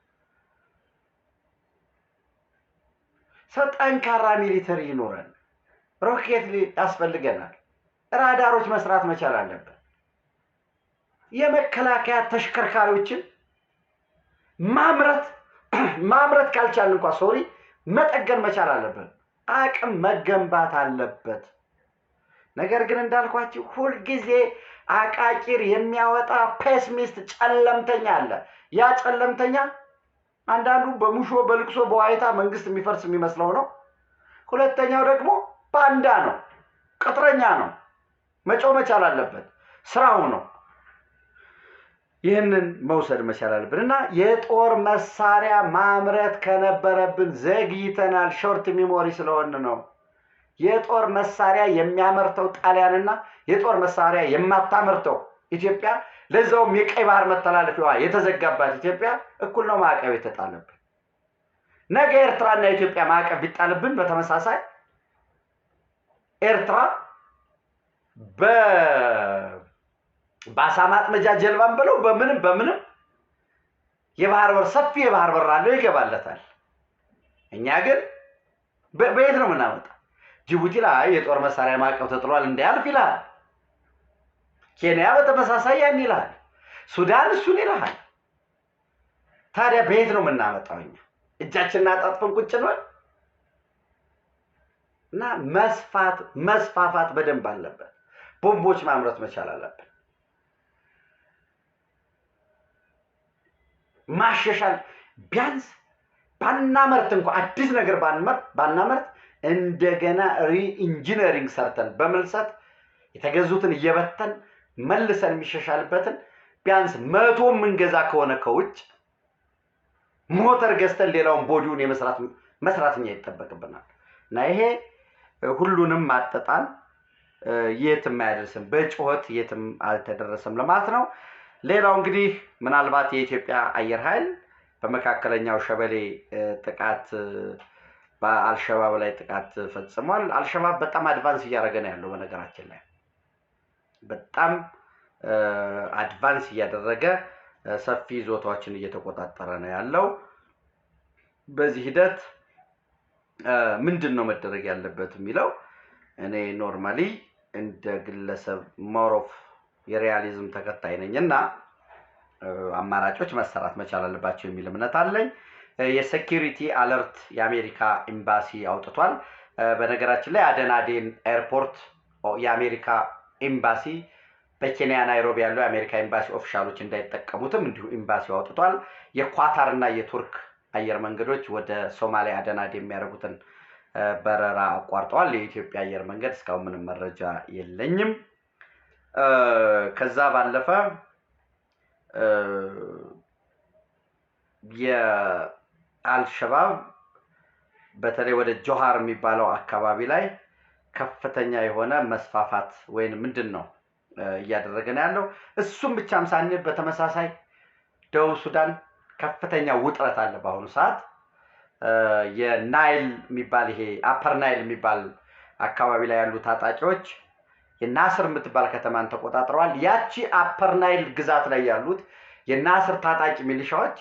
ጠንካራ ሚሊተሪ ይኖረን፣ ሮኬት ያስፈልገናል፣ ራዳሮች መስራት መቻል አለበት። የመከላከያ ተሽከርካሪዎችን ማምረት ካልቻልን እንኳን መጠገን መቻል አለበት። አቅም መገንባት አለበት። ነገር ግን እንዳልኳችሁ ሁልጊዜ አቃቂር የሚያወጣ ፔሲሚስት ጨለምተኛ አለ። ያ ጨለምተኛ አንዳንዱ በሙሾ በልቅሶ በዋይታ መንግስት የሚፈርስ የሚመስለው ነው። ሁለተኛው ደግሞ ባንዳ ነው፣ ቅጥረኛ ነው። መጮህ መቻል አለበት፣ ስራው ነው። ይህንን መውሰድ መቻል አለብን እና የጦር መሳሪያ ማምረት ከነበረብን ዘግይተናል። ሾርት ሚሞሪ ስለሆነ ነው። የጦር መሳሪያ የሚያመርተው ጣሊያንና የጦር መሳሪያ የማታመርተው ኢትዮጵያ፣ ለዛውም የቀይ ባህር መተላለፊያዋ የተዘጋባት ኢትዮጵያ እኩል ነው ማዕቀብ የተጣለብን። ነገ ኤርትራና ኢትዮጵያ ማዕቀብ ቢጣልብን በተመሳሳይ ኤርትራ በአሳ ማጥመጃ ጀልባም ብለው በምንም የባህር በር ሰፊ የባህር በር አለው ይገባለታል። እኛ ግን በየት ነው የምናመጣ? ጅቡቲ ላይ የጦር መሳሪያ ማዕቀብ ተጥሏል እንዳያልፍ ይላል። ኬንያ በተመሳሳይ ያን ይላል። ሱዳን እሱን ይላል። ታዲያ በየት ነው የምናመጣው? እኛ እጃችንን አጣጥፈን ቁጭ ነው እና መስፋፋት በደንብ አለበት። ቦምቦች ማምረት መቻል አለብን። ማሻሻል ቢያንስ ባናመርት እንኳን አዲስ ነገር ባናመርት እንደገና ሪኢንጂነሪንግ ሰርተን በመልሰት የተገዙትን እየበተን መልሰን የሚሻሻልበትን ቢያንስ 100 የምንገዛ ከሆነ ከውጭ ሞተር ገዝተን ሌላውን ቦዲውን መስራትኛ ይጠበቅብናል። እና ይሄ ሁሉንም ማጠጣን የትም አያደርስም። በጩኸት የትም አልተደረሰም ለማለት ነው። ሌላው እንግዲህ ምናልባት የኢትዮጵያ አየር ኃይል በመካከለኛው ሸበሌ ጥቃት በአልሸባብ ላይ ጥቃት ፈጽሟል። አልሸባብ በጣም አድቫንስ እያደረገ ነው ያለው። በነገራችን ላይ በጣም አድቫንስ እያደረገ ሰፊ ይዞታዎችን እየተቆጣጠረ ነው ያለው። በዚህ ሂደት ምንድነው መደረግ ያለበት የሚለው እኔ ኖርማሊ እንደ ግለሰብ ሞሮፍ የሪያሊዝም ተከታይ ነኝና አማራጮች መሰራት መቻል አለባቸው የሚል እምነት አለኝ። የሴኩሪቲ አለርት የአሜሪካ ኤምባሲ አውጥቷል። በነገራችን ላይ አደናዴን ኤርፖርት የአሜሪካ ኤምባሲ በኬንያ ናይሮቢ ያለው የአሜሪካ ኤምባሲ ኦፊሻሎች እንዳይጠቀሙትም እንዲሁ ኤምባሲው አውጥቷል። የኳታርና የቱርክ አየር መንገዶች ወደ ሶማሊያ አደናዴ የሚያደርጉትን በረራ አቋርጠዋል። የኢትዮጵያ አየር መንገድ እስካሁን ምንም መረጃ የለኝም። ከዛ ባለፈ የአልሸባብ በተለይ ወደ ጆሃር የሚባለው አካባቢ ላይ ከፍተኛ የሆነ መስፋፋት ወይንም ምንድነው እያደረገ ነው ያለው። እሱም ብቻም ሳንል በተመሳሳይ ደቡብ ሱዳን ከፍተኛ ውጥረት አለ በአሁኑ ሰዓት። የናይል የሚባል ይሄ አፐር ናይል የሚባል አካባቢ ላይ ያሉ ታጣቂዎች የናስር የምትባል ከተማን ተቆጣጥረዋል። ያቺ አፐር ናይል ግዛት ላይ ያሉት የናስር ታጣቂ ሚሊሻዎች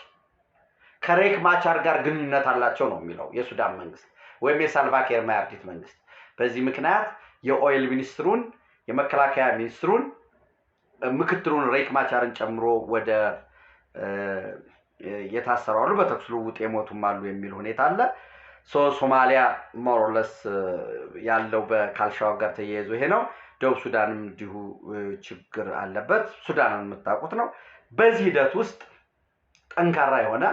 ከሬክ ማቻር ጋር ግንኙነት አላቸው ነው የሚለው የሱዳን መንግስት ወይም የሳልቫኪር ማያርዲት መንግስት። በዚህ ምክንያት የኦይል ሚኒስትሩን የመከላከያ ሚኒስትሩን ምክትሉን ሬክ ማቻርን ጨምሮ ወደ የታሰሩ አሉ፣ በተኩስ ልውውጥ የሞቱም አሉ የሚል ሁኔታ አለ። ሶማሊያ ሞሮለስ ያለው ከአልሸባብ ጋር ተያይዞ ይሄ ነው። ደቡብ ሱዳንም እንዲሁ ችግር አለበት። ሱዳንን የምታውቁት ነው። በዚህ ሂደት ውስጥ ጠንካራ የሆነ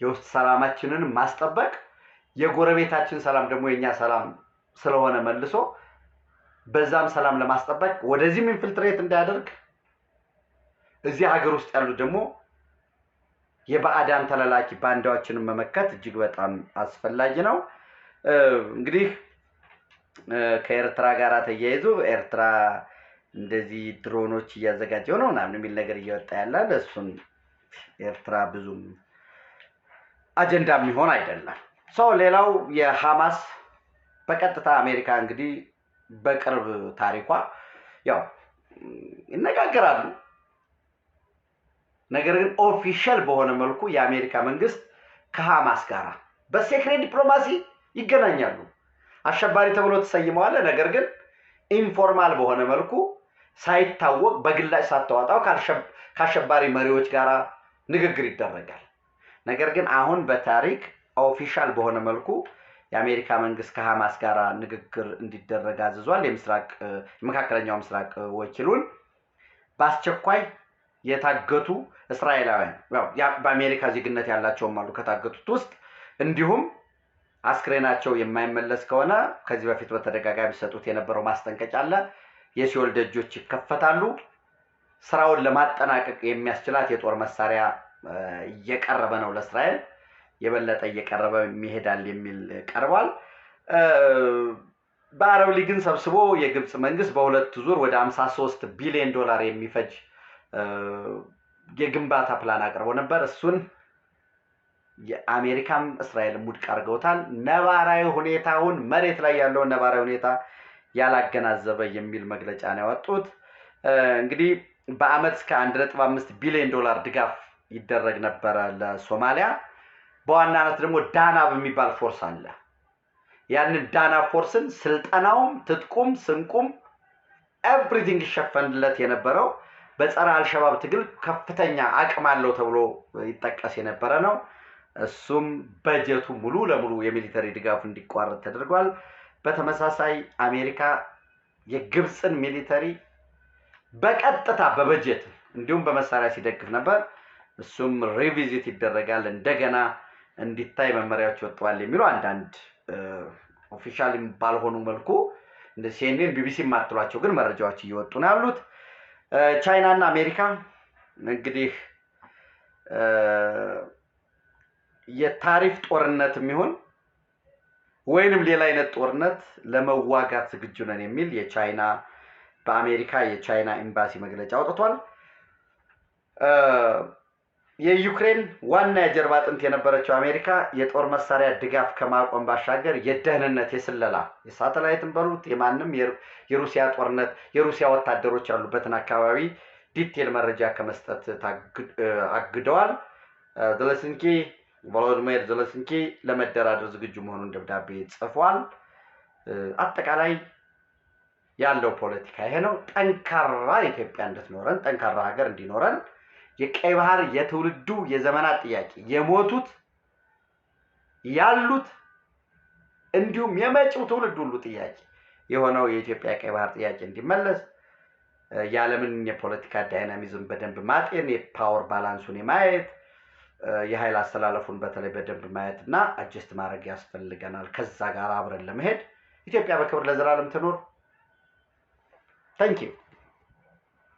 የውስጥ ሰላማችንን ማስጠበቅ የጎረቤታችን ሰላም ደግሞ የኛ ሰላም ስለሆነ መልሶ በዛም ሰላም ለማስጠበቅ ወደዚህም ኢንፊልትሬት እንዳያደርግ እዚህ ሀገር ውስጥ ያሉ ደግሞ የባዕዳን ተላላኪ ባንዳዎችንን መመከት እጅግ በጣም አስፈላጊ ነው። እንግዲህ ከኤርትራ ጋር ተያይዞ ኤርትራ እንደዚህ ድሮኖች እያዘጋጀው ነው ምናምን የሚል ነገር እየወጣ ያለ እሱን ኤርትራ ብዙም አጀንዳ የሚሆን አይደለም። ሌላው የሐማስ በቀጥታ አሜሪካ እንግዲህ በቅርብ ታሪኳ ያው ይነጋገራሉ። ነገር ግን ኦፊሻል በሆነ መልኩ የአሜሪካ መንግስት ከሐማስ ጋር በሴክሬት ዲፕሎማሲ ይገናኛሉ። አሸባሪ ተብሎ ተሰይመዋል። ነገር ግን ኢንፎርማል በሆነ መልኩ ሳይታወቅ በግላጭ ሳትዋጣው ከአሸባሪ መሪዎች ጋር ንግግር ይደረጋል። ነገር ግን አሁን በታሪክ ኦፊሻል በሆነ መልኩ የአሜሪካ መንግስት ከሐማስ ጋር ንግግር እንዲደረግ አዝዟል። የመካከለኛው ምስራቅ ወኪሉን በአስቸኳይ የታገቱ እስራኤላውያን በአሜሪካ ዜግነት ያላቸውም አሉ ከታገቱት ውስጥ እንዲሁም አስክሬናቸው የማይመለስ ከሆነ ከዚህ በፊት በተደጋጋሚ ሰጡት የነበረው ማስጠንቀቂያ አለ። የሲኦል ደጆች ይከፈታሉ። ስራውን ለማጠናቀቅ የሚያስችላት የጦር መሳሪያ እየቀረበ ነው ለእስራኤል የበለጠ እየቀረበ ይሄዳል የሚል ቀርቧል። በአረብ ሊግን ሰብስቦ የግብጽ መንግስት በሁለት ዙር ወደ 53 ቢሊዮን ዶላር የሚፈጅ የግንባታ ፕላን አቅርቦ ነበር። እሱን የአሜሪካም እስራኤልም ውድቅ አድርገውታል። ነባራዊ ሁኔታውን መሬት ላይ ያለው ነባራዊ ሁኔታ ያላገናዘበ የሚል መግለጫ ነው ያወጡት። እንግዲህ በአመት እስከ 1.5 ቢሊዮን ዶላር ድጋፍ ይደረግ ነበረ ለሶማሊያ። በዋናነት ደግሞ ዳና በሚባል ፎርስ አለ። ያንን ዳና ፎርስን ስልጠናውም ትጥቁም ስንቁም ኤቭሪቲንግ ይሸፈንለት የነበረው በጸረ አልሸባብ ትግል ከፍተኛ አቅም አለው ተብሎ ይጠቀስ የነበረ ነው። እሱም በጀቱ ሙሉ ለሙሉ የሚሊተሪ ድጋፍ እንዲቋረጥ ተደርጓል። በተመሳሳይ አሜሪካ የግብፅን ሚሊተሪ በቀጥታ በበጀት እንዲሁም በመሳሪያ ሲደግፍ ነበር። እሱም ሪቪዚት ይደረጋል፣ እንደገና እንዲታይ መመሪያዎች ወጥተዋል የሚሉ አንዳንድ ኦፊሻሊ ባልሆኑ መልኩ እንደ ሲኤንኤን ቢቢሲ ማጥሏቸው ግን መረጃዎች እየወጡ ነው ያሉት። ቻይና እና አሜሪካ እንግዲህ የታሪፍ ጦርነት የሚሆን ወይንም ሌላ አይነት ጦርነት ለመዋጋት ዝግጁ ነን የሚል የቻይና በአሜሪካ የቻይና ኤምባሲ መግለጫ አውጥቷል። የዩክሬን ዋና የጀርባ አጥንት የነበረችው አሜሪካ የጦር መሳሪያ ድጋፍ ከማቆም ባሻገር የደህንነት የስለላ የሳተላይትን በሉት የማንም የሩሲያ ጦርነት የሩሲያ ወታደሮች ያሉበትን አካባቢ ዲቴል መረጃ ከመስጠት አግደዋል። ዘለንስኪ ቮሎዲሚር ዘለንስኪ ለመደራደር ዝግጁ መሆኑን ደብዳቤ ጽፏል። አጠቃላይ ያለው ፖለቲካ ይሄ ነው። ጠንካራ ኢትዮጵያ እንድትኖረን ጠንካራ ሀገር እንዲኖረን የቀይ ባህር የትውልዱ የዘመናት ጥያቄ የሞቱት ያሉት እንዲሁም የመጪው ትውልድ ሁሉ ጥያቄ የሆነው የኢትዮጵያ ቀይ ባህር ጥያቄ እንዲመለስ የዓለምን የፖለቲካ ዳይናሚዝም በደንብ ማጤን የፓወር ባላንሱን የማየት የኃይል አስተላለፉን በተለይ በደንብ ማየትና አጀስት ማድረግ ያስፈልገናል። ከዛ ጋር አብረን ለመሄድ ኢትዮጵያ በክብር ለዘላለም ትኖር። ታንኪዩ